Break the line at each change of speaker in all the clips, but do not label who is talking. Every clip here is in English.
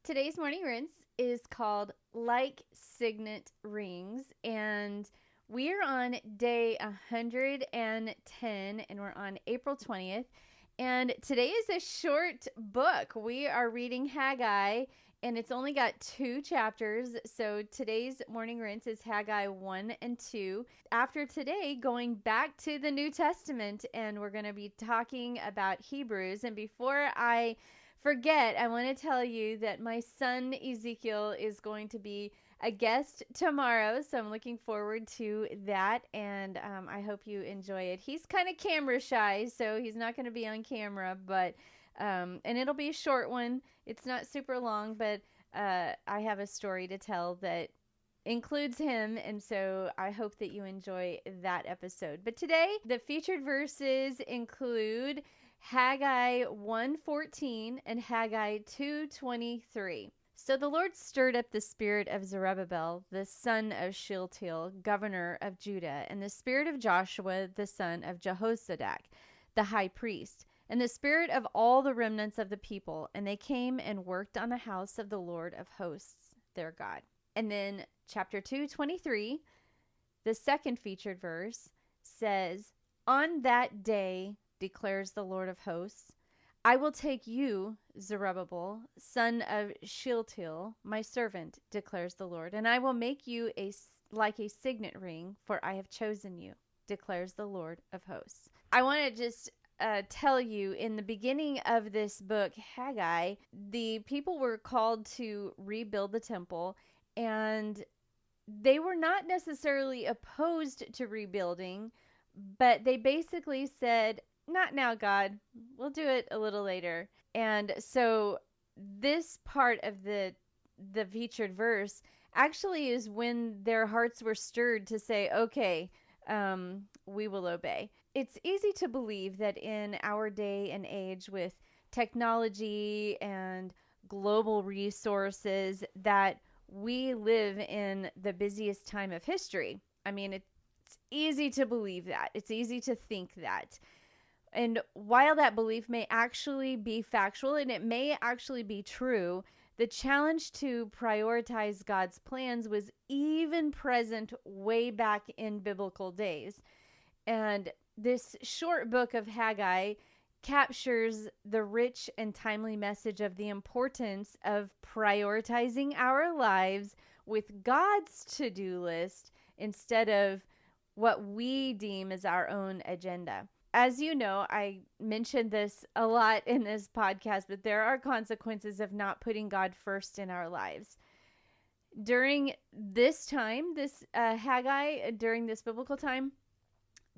Today's morning rinse is called Like Signet Rings, and we're on day 110, and we're on April 20th. And today is a short book. We are reading Haggai, and it's only got 2 chapters. So today's morning rinse is Haggai 1 and 2. After today, going back to the New Testament, and we're going to be talking about Hebrews. And before I forget, I want to tell you that my son Ezekiel is going to be a guest tomorrow, so I'm looking forward to that, and I hope you enjoy it. He's kind of camera shy, so he's not going to be on camera, but and it'll be a short one. It's not super long, but I have a story to tell that includes him, and so I hope that you enjoy that episode. But today, the featured verses include Haggai 1:14 and Haggai 2:23. So the Lord stirred up the spirit of Zerubbabel, the son of Shealtiel, governor of Judah, and the spirit of Joshua, the son of Jehozadak, the high priest, and the spirit of all the remnants of the people. And they came and worked on the house of the Lord of hosts, their God. And then chapter 2:23, the second featured verse, says, "On that day, declares the Lord of hosts, I will take you, Zerubbabel, son of Shealtiel, my servant, declares the Lord, and I will make you like a signet ring, for I have chosen you, declares the Lord of hosts." I want to just tell you, in the beginning of this book, Haggai, the people were called to rebuild the temple, and they were not necessarily opposed to rebuilding, but they basically said, "Not now, God. We'll do it a little later." And so this part of the featured verse actually is when their hearts were stirred to say, "Okay, we will obey." It's easy to believe that in our day and age, with technology and global resources, that we live in the busiest time of history. I mean, it's easy to believe that. It's easy to think that. And while that belief may actually be factual and it may actually be true, the challenge to prioritize God's plans was even present way back in biblical days. And this short book of Haggai captures the rich and timely message of the importance of prioritizing our lives with God's to-do list instead of what we deem as our own agenda. As you know, I mentioned this a lot in this podcast, but there are consequences of not putting God first in our lives. During this time, Haggai, during this biblical time,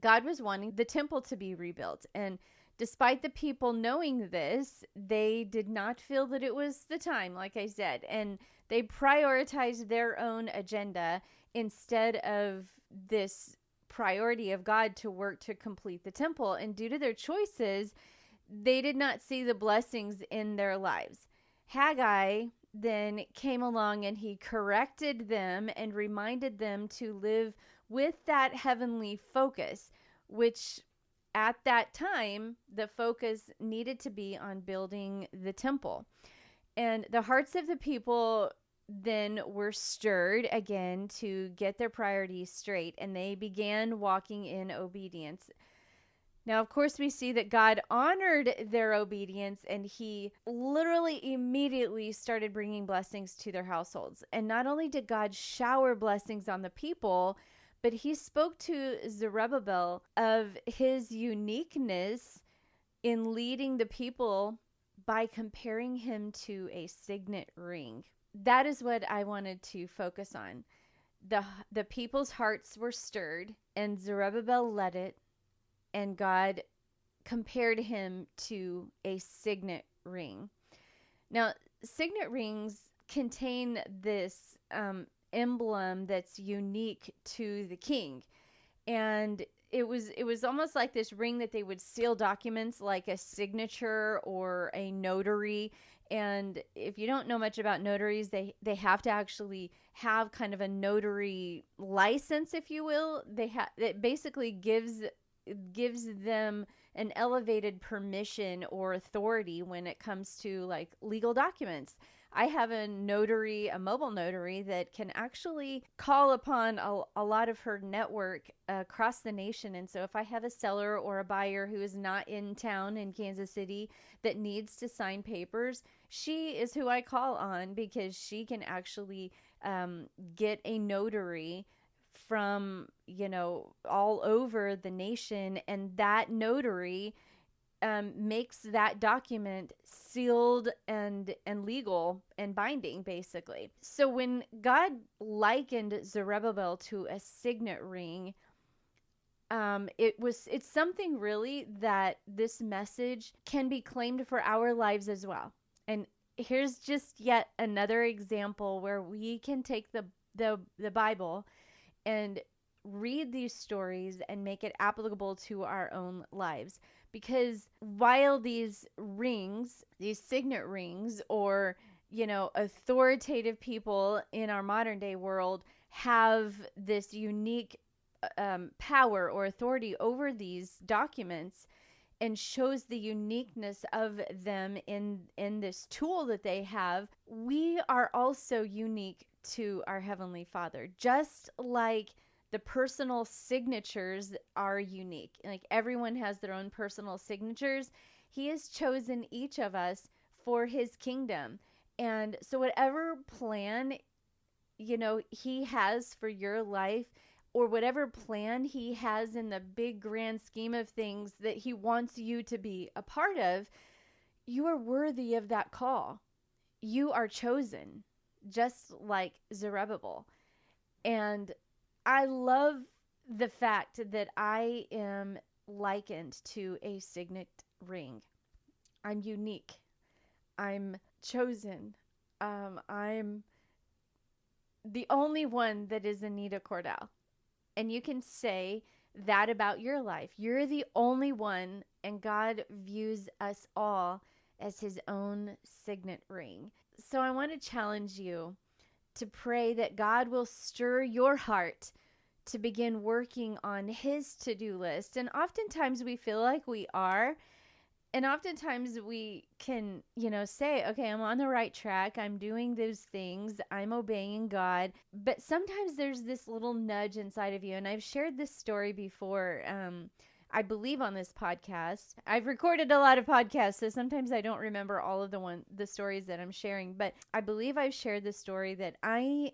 God was wanting the temple to be rebuilt. And despite the people knowing this, they did not feel that it was the time, like I said, and they prioritized their own agenda instead of this priority of God to work to complete the temple. And due to their choices, they did not see the blessings in their lives. Haggai then came along and he corrected them and reminded them to live with that heavenly focus, which at that time, the focus needed to be on building the temple. And the hearts of the people then were stirred again to get their priorities straight, and they began walking in obedience. Now, of course, we see that God honored their obedience, and he literally immediately started bringing blessings to their households. And not only did God shower blessings on the people, but he spoke to Zerubbabel of his uniqueness in leading the people by comparing him to a signet ring. That is what I wanted to focus on. The people's hearts were stirred, and Zerubbabel led it, and God compared him to a signet ring. Now, signet rings contain this emblem that's unique to the king, and it was almost like this ring that they would seal documents, like a signature or a notary. And if you don't know much about notaries, they have to actually have kind of a notary license, if you will. It basically gives them an elevated permission or authority when it comes to like legal documents. I have a notary, a mobile notary that can actually call upon a lot of her network across the nation. And so if I have a seller or a buyer who is not in town in Kansas City that needs to sign papers, she is who I call on, because she can actually get a notary from, all over the nation, and that notary makes that document sealed and Legal and binding, basically. So when God likened Zerubbabel to a signet ring, it's something really that this message can be claimed for our lives as well. And here's just yet another example where we can take the Bible and read these stories and make it applicable to our own lives. Because while these rings, these signet rings, or, authoritative people in our modern day world have this unique power or authority over these documents, and shows the uniqueness of them in this tool that they have, we are also unique to our Heavenly Father. Just like the personal signatures are unique, like everyone has their own personal signatures, He has chosen each of us for His kingdom. And so whatever plan, He has for your life, or whatever plan He has in the big grand scheme of things that He wants you to be a part of, you are worthy of that call. You are chosen, just like Zerubbabel. And I love the fact that I am likened to a signet ring. I'm unique. I'm chosen. I'm the only one that is Anita Cordell. And you can say that about your life. You're the only one, and God views us all as His own signet ring. So I want to challenge you to pray that God will stir your heart to begin working on His to-do list. And oftentimes we feel like we are. And oftentimes we can, say, okay, I'm on the right track. I'm doing those things. I'm obeying God. But sometimes there's this little nudge inside of you. And I've shared this story before, I believe, on this podcast. I've recorded a lot of podcasts, so sometimes I don't remember all of the stories that I'm sharing. But I believe I've shared the story that I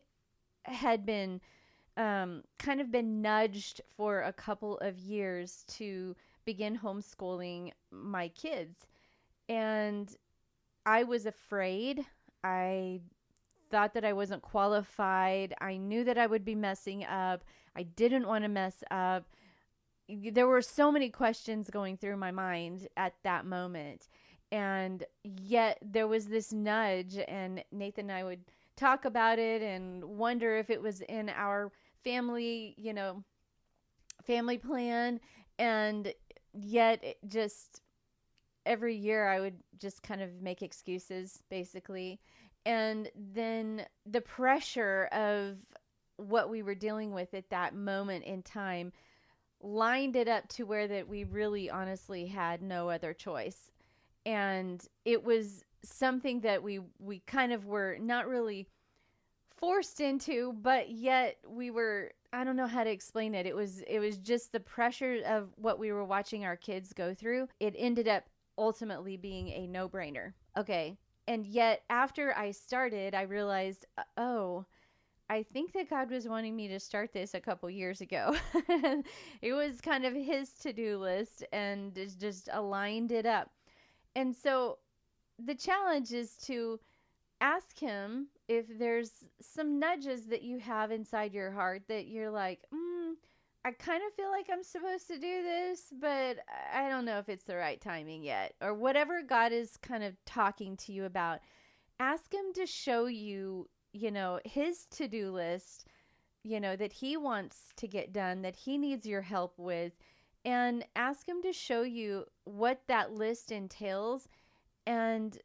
had been kind of been nudged for a couple of years to begin homeschooling my kids. And I was afraid. I thought that I wasn't qualified. I knew that I would be messing up. I didn't want to mess up. There were so many questions going through my mind at that moment. And yet there was this nudge, and Nathan and I would talk about it and wonder if it was in our family, family plan. And yet just every year I would just kind of make excuses, basically. And then the pressure of what we were dealing with at that moment in time lined it up to where that we really honestly had no other choice. And it was something that we kind of were not really forced into, but yet we were, I don't know how to explain it. It was just the pressure of what we were watching our kids go through. It ended up ultimately being a no-brainer. Okay. And yet after I started, I realized, oh, I think that God was wanting me to start this a couple years ago. It was kind of His to-do list, and just aligned it up. And so the challenge is to ask Him if there's some nudges that you have inside your heart that you're like, I kind of feel like I'm supposed to do this, but I don't know if it's the right timing yet. Or whatever God is kind of talking to you about, ask Him to show you, His to-do list, that He wants to get done, that He needs your help with, and ask Him to show you what that list entails and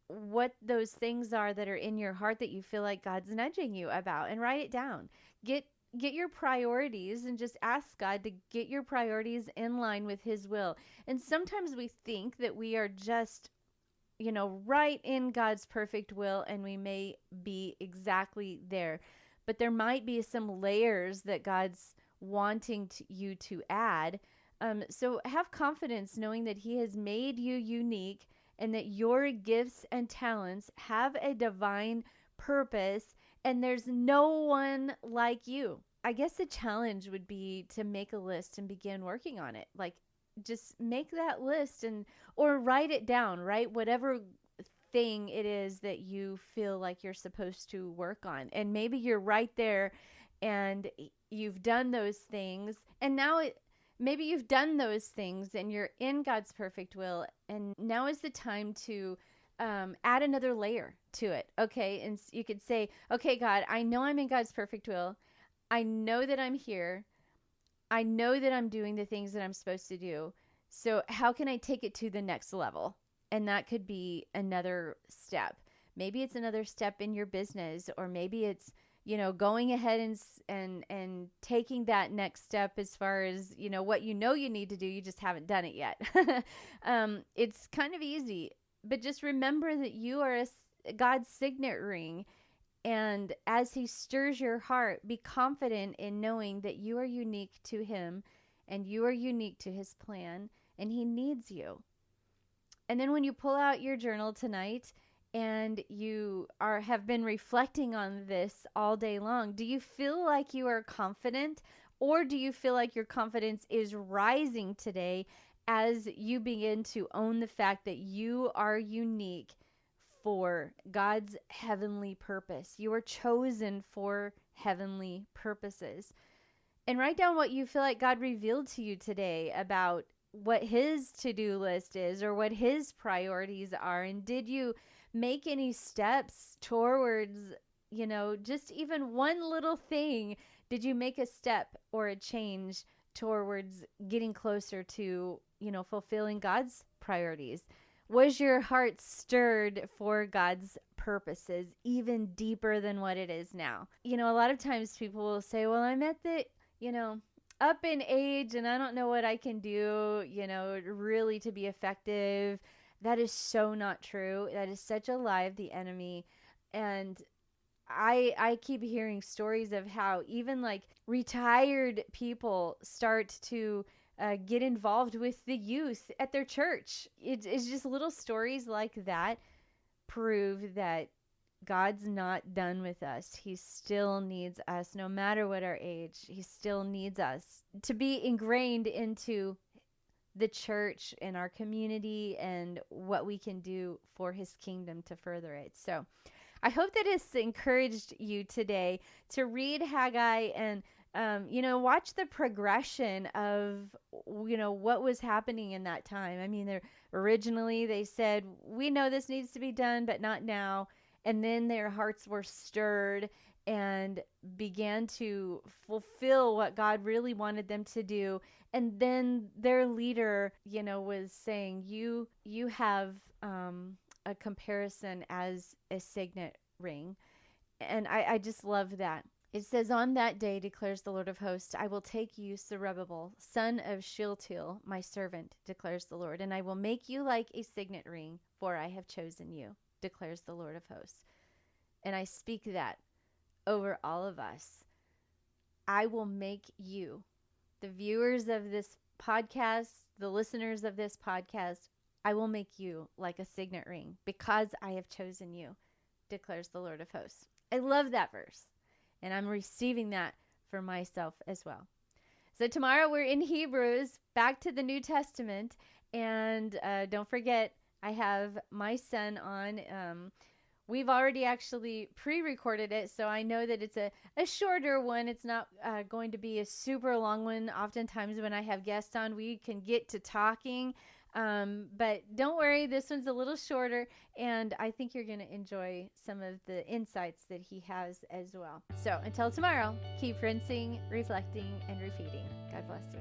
what those things are that are in your heart that you feel like God's nudging you about, and write it down. Get your priorities, and just ask God to get your priorities in line with His will. And sometimes we think that we are just right in God's perfect will, and we may be exactly there. But there might be some layers that God's wanting you to add. So have confidence knowing that He has made you unique and that your gifts and talents have a divine purpose, and there's no one like you. I guess the challenge would be to make a list and begin working on it. Like, just make that list or write it down, right? Whatever thing it is that you feel like you're supposed to work on. And maybe you're right there and you've done those things. And now maybe you've done those things and you're in God's perfect will. And now is the time to add another layer to it. Okay. And you could say, okay, God, I know I'm in God's perfect will. I know that I'm here. I know that I'm doing the things that I'm supposed to do. So how can I take it to the next level? And that could be another step. Maybe it's another step in your business, or maybe it's, going ahead and taking that next step as far as, what you need to do. You just haven't done it yet. It's kind of easy, but just remember that you are God's signet ring. And as He stirs your heart, be confident in knowing that you are unique to Him and you are unique to His plan, and He needs you. And then when you pull out your journal tonight and you have been reflecting on this all day long, do you feel like you are confident, or do you feel like your confidence is rising today as you begin to own the fact that you are unique for God's heavenly purpose? You are chosen for heavenly purposes. And write down what you feel like God revealed to you today about what His to-do list is, or what His priorities are. And did you make any steps towards, just even one little thing? Did you make a step or a change towards getting closer to, fulfilling God's priorities? Was your heart stirred for God's purposes even deeper than what it is now? A lot of times people will say, well, I'm at the, up in age and I don't know what I can do, really to be effective. That is so not true. That is such a lie of the enemy. And I keep hearing stories of how even like retired people start to get involved with the youth at their church. It's just little stories like that prove that God's not done with us. He still needs us, no matter what our age. He still needs us to be ingrained into the church and our community and what we can do for His kingdom to further it. So I hope that it's encouraged you today to read Haggai and watch the progression of, what was happening in that time. I mean, originally they said, we know this needs to be done, but not now. And then their hearts were stirred and began to fulfill what God really wanted them to do. And then their leader, was saying, you have a comparison as a signet ring. And I just love that. It says, on that day, declares the Lord of hosts, I will take you, Zerubbabel, son of Shealtiel, my servant, declares the Lord, and I will make you like a signet ring, for I have chosen you, declares the Lord of hosts. And I speak that over all of us. I will make you, the viewers of this podcast, the listeners of this podcast, I will make you like a signet ring because I have chosen you, declares the Lord of hosts. I love that verse. And I'm receiving that for myself as well. So tomorrow we're in Hebrews, back to the New Testament. And don't forget, I have my son on. We've already actually pre-recorded it, so I know that it's a shorter one. It's not going to be a super long one. Oftentimes when I have guests on, we can get to talking. But don't worry, this one's a little shorter, and I think you're going to enjoy some of the insights that he has as well. So until tomorrow, keep rinsing, reflecting, and repeating. God bless you.